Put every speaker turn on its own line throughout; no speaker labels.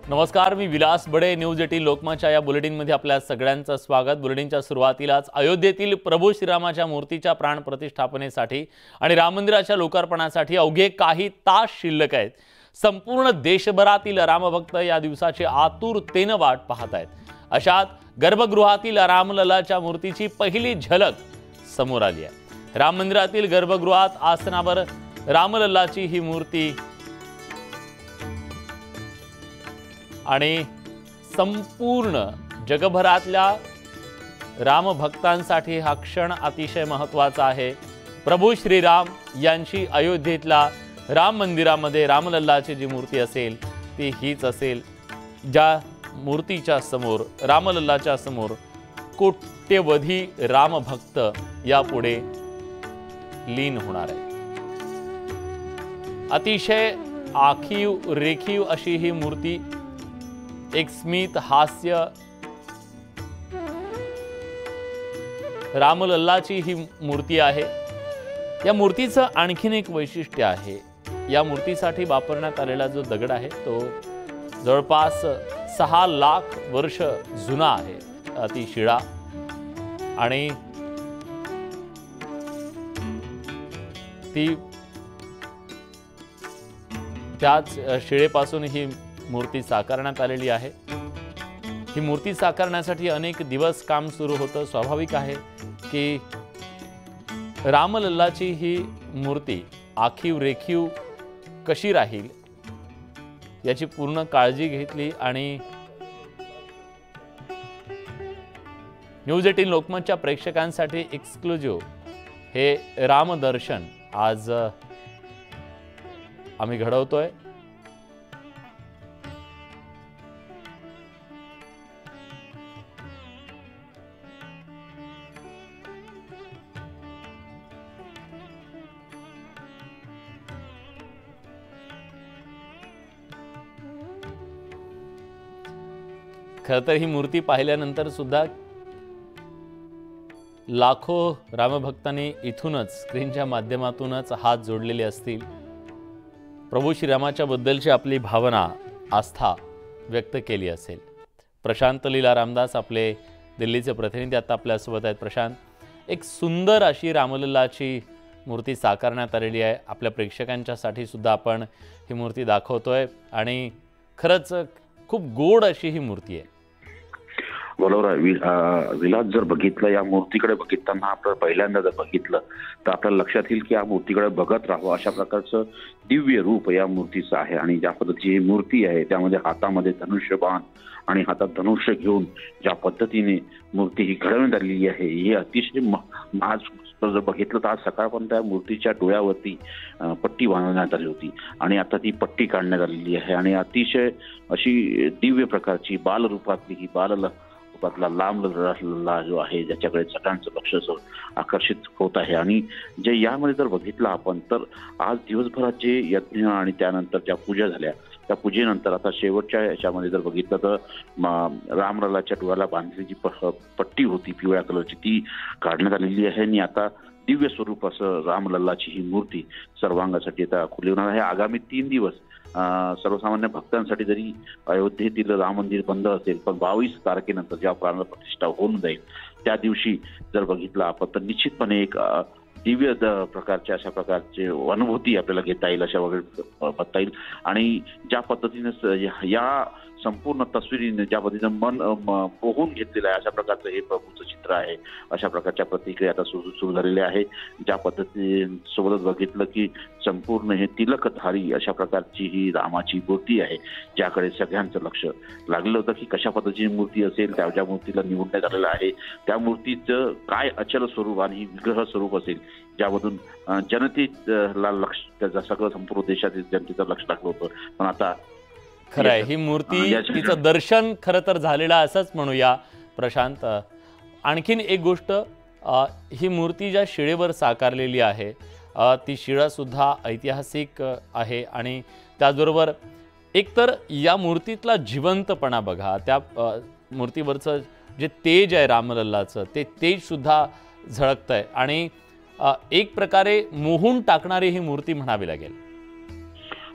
नमस्कार, मी विलास बडे. न्यूज 18 लोकमतच्या या बुलेटिनमध्ये आपल्या सगळ्यांचं स्वागत. बुलेटिनच्या सुरुवातीलाच अयोध्येतील प्रभू श्रीरामाच्या मूर्तीच्या प्राण प्रतिष्ठापनेसाठी आणि राम मंदिराच्या लोकार्पणासाठी अवघे काही तास शिल्लक आहेत. संपूर्ण देशभरातील रामभक्त या दिवसाची आतुरतेने वाट पाहत आहेत. अशात गर्भगृहातील रामलल्लाच्या मूर्तीची पहिली झलक समोर आली आहे. राम मंदिरातील गर्भगृहात आसनावर रामलल्लाची ही मूर्ती आणि संपूर्ण जगभरातल्या रामभक्तांसाठी हा क्षण अतिशय महत्त्वाचा आहे. प्रभू श्रीराम यांची अयोध्येतल्या राम मंदिरामध्ये रामलल्लाची जी मूर्ती असेल ती हीच असेल, ज्या मूर्तीच्या समोर रामलल्लाच्या समोर कोट्यवधी रामभक्त यापुढे लीन होणार आहे. अतिशय आखीव रेखीव अशी ही मूर्ती, एक स्मित हास्य रामलल्लाची ही मूर्ती आहे. या मूर्तीचं आणखीन एक वैशिष्ट्य आहे. या मूर्तीसाठी वापरण्यात आलेला जो दगड आहे तो जवळपास 6 लाख वर्ष जुना आहे. ती शिळा आणि ती त्याच शिळेपासून ही मूर्ती साकारण्यात आलेली आहे. ही मूर्ती साकारण्यासाठी अनेक दिवस काम सुरू होतं. स्वाभाविक आहे की रामलल्लाची ही मूर्ती आखीव रेखीव कशी राहील याची पूर्ण काळजी घेतली आणि न्यूज 18 लोकमतच्या प्रेक्षकांसाठी एक्सक्लुझिव्ह हे रामदर्शन आज आम्ही घडवतोय. खरं तर ही मूर्ती पाहिल्यानंतर सुद्धा लाखो रामभक्तांनी इथूनच स्क्रीनच्या माध्यमातूनच हात जोडलेले असतील. प्रभू श्रीरामाच्या बद्दलची आपली भावना, आस्था व्यक्त केली असेल. प्रशांत लीला रामदास आपले दिल्लीचे प्रतिनिधी आता आपल्यासोबत आहेत. प्रशांत, एक सुंदर अशी रामलल्लाची मूर्ती साकारण्यात आलेली आहे. आपल्या प्रेक्षकांच्यासाठी सुद्धा आपण ही मूर्ती दाखवतोय आणि खरंच खूप गोड अशी ही मूर्ती आहे.
बरोबर आहे विलास. जर बघितलं, या मूर्तीकडे बघितताना आपण पहिल्यांदा जर बघितलं तर आपल्याला लक्षात येईल की या मूर्तीकडे बघत राहावं अशा प्रकारचं दिव्य रूप या मूर्तीचं आहे. आणि ज्या पद्धतीची ही मूर्ती आहे त्यामध्ये हातामध्ये धनुष्यबाण आणि हातात धनुष्य घेऊन ज्या पद्धतीने मूर्ती ही घडवण्यात आलेली आहे ही अतिशय आज जर बघितलं तर आज सकाळपर्यंत त्या मूर्तीच्या डोळ्यावरती पट्टी बांधण्यात आली होती आणि आता ती पट्टी काढण्यात आलेली आहे. आणि अतिशय अशी दिव्य प्रकारची बालरूपातली ही रूपातला रामलल्ला जो आहे ज्याच्याकडे सगळ्यांचं लक्ष आकर्षित होत आहे. आणि जे यामध्ये जर बघितलं आपण तर आज दिवसभरात जे यज्ञ आणि त्यानंतर ज्या पूजा झाल्या त्या पूजेनंतर आता शेवटच्या याच्यामध्ये जर बघितलं तर रामलल्लाच्या डोळ्याला बांधलेली जी पट्टी होती पिवळ्या कलरची ती काढण्यात आलेली आहे. आणि आता दिव्य स्वरूप असं रामलल्लाची ही मूर्ती सर्वांगासाठी आता खुली होणार आहे. आगामी 3 दिवस सर्वसामान्य भक्तांसाठी जरी अयोध्येतील राम मंदिर बंद असेल पण 22 तारखेनंतर जेव्हा प्राण प्रतिष्ठा होऊन जाईल त्या दिवशी जर बघितलं आपण तर निश्चितपणे एक दिव्य प्रकारच्या अशा प्रकारचे अनुभूती आपल्याला घेता येईल, अशा वगैरे बघता येईल. आणि ज्या पद्धतीने या संपूर्ण तस्वीरीने ज्या पद्धतीनं मन पोहून घेतलेलं आहे अशा प्रकारचं हे प्रभूचं चित्र आहे. अशा प्रकारच्या प्रतिक्रिया आता सुरू झालेल्या आहे. ज्या पद्धतीसोबतच बघितलं की संपूर्ण हे तिलकधारी अशा प्रकारची ही रामाची मूर्ती आहे ज्याकडे सगळ्यांचं लक्ष लागलं होतं की कशा पद्धतीची मूर्ती असेल, त्या ज्या मूर्तीला निवडण्यात आलेलं आहे त्या मूर्तीचं काय अचल स्वरूप आणि विग्रह स्वरूप असेल ज्यामधून जनतेला लक्ष, त्याचं सगळं संपूर्ण देशातील जनतेचं लक्ष लागलं होतं. पण आता
खरं आहे ही मूर्ती, तिचं दर्शन खरं तर झालेलं असंच म्हणूया प्रशांत. आणखीन एक गोष्ट, ही मूर्ती ज्या शिळेवर साकारलेली आहे ती शिळासुद्धा ऐतिहासिक आहे आणि त्याचबरोबर एकतर या मूर्तीतला जिवंतपणा बघा. त्या मूर्तीवरचं जे तेज आहे रामलल्लाचं ते तेजसुद्धा झळकतं आहे आणि एक प्रकारे मोहून टाकणारी ही मूर्ती म्हणावी लागेल.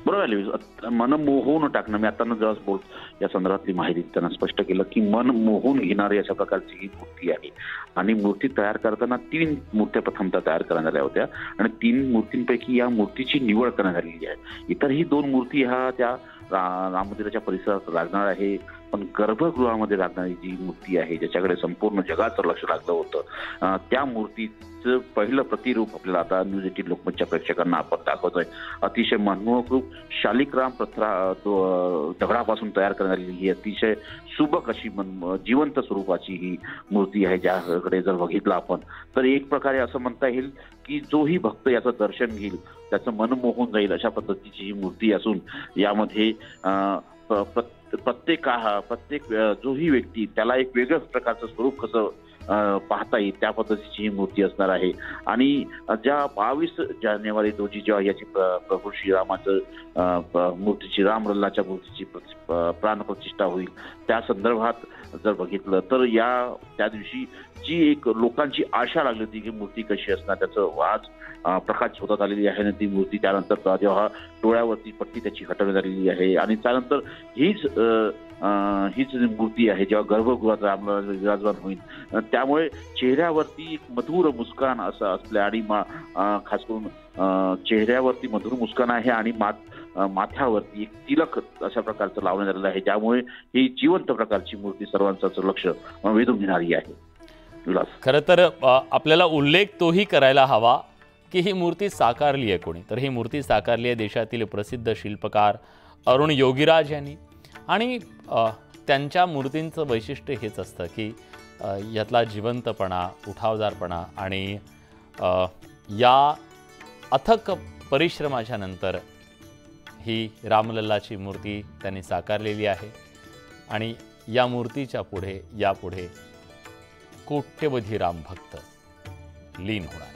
बरोबर आहे. मन मोहून टाकणं, मी आता जेव्हा बोल या संदर्भातली माहिती त्यांना स्पष्ट केलं की मन मोहून घेणारी अशा प्रकारची ही मूर्ती आहे. आणि मूर्ती तयार करताना 3 मूर्त्या प्रथमतः तयार करण्यात आल्या होत्या आणि 3 मूर्तींपैकी या मूर्तीची निवड करण्यात आलेली आहे. इतरही 2 मूर्ती ह्या त्या राम मंदिराच्या परिसरात लागणार आहे, पण गर्भगृहामध्ये लागणारी जी मूर्ती आहे, ज्याच्याकडे संपूर्ण जगाचं लक्ष लागलं होतं, त्या मूर्तीचं पहिलं प्रतिरूप आपल्याला आता न्यूज 18 लोकमतच्या प्रेक्षकांना आपण दाखवतोय. अतिशय मनमोहक शालिग्राम दगडापासून तयार करण्यात आलेली ही अतिशय सुबक अशी जिवंत स्वरूपाची ही मूर्ती आहे, ज्याकडे जर बघितलं आपण तर एक प्रकारे असं म्हणता येईल की जोही भक्त याचं दर्शन घेईल त्याचं मन मोहून जाईल अशा पद्धतीची ही मूर्ती असून यामध्ये प्रत्येक जोही व्यक्ती त्याला एक वेगळ्या प्रकारचं स्वरूप कसं पाहता येईल त्या पद्धतीची ही मूर्ती असणार आहे. आणि ज्या 22 जानेवारी रोजी जेव्हा याची प्रभू श्रीरामाचं मूर्तीची रामलल्लाच्या मूर्तीची प्राणप्रतिष्ठा होईल त्या संदर्भात जर बघितलं तर त्या दिवशी जी एक लोकांची आशा लागली होती की मूर्ती कशी असणार त्याचं आज प्रकाश होतात आलेली आहे. आणि ती मूर्ती त्यानंतर जेव्हा डोळ्यावरती पट्टी त्याची हटवण्यात आलेली आहे आणि त्यानंतर हीच मूर्ती आहे जेव्हा गर्भगृहात रामलल्ला विराजमान होईल त्यामुळे चेहऱ्यावरती एक मधुर मुस्कान असं असल्या आणि खास करून चेहऱ्यावरती मधुर मुस्कान आहे आणि माथ्यावरती एक तिलक अशा प्रकारचं लावण्यात आलेलं आहे, ज्यामुळे ही जिवंत प्रकारची मूर्ती सर्वांचं लक्ष वेधून घेणारी आहे. विलास,
खरं तर आपल्याला उल्लेख तोही करायला हवा की ही मूर्ती साकारली आहे कोणी, तर ही मूर्ती साकारली आहे देशातील प्रसिद्ध शिल्पकार अरुण योगीराज यांनी. आणि त्यांच्या मूर्तींचं वैशिष्ट्य हेच असतं की यातला जिवंतपणा, उठावदारपणा आणि या अथक परिश्रमाच्या नंतर ही रामलल्लाची मूर्ती त्यांनी साकारलेली आहे. आणि या मूर्तीच्या पुढे यापुढे कोट्यवधी रामभक्त लीन होणार.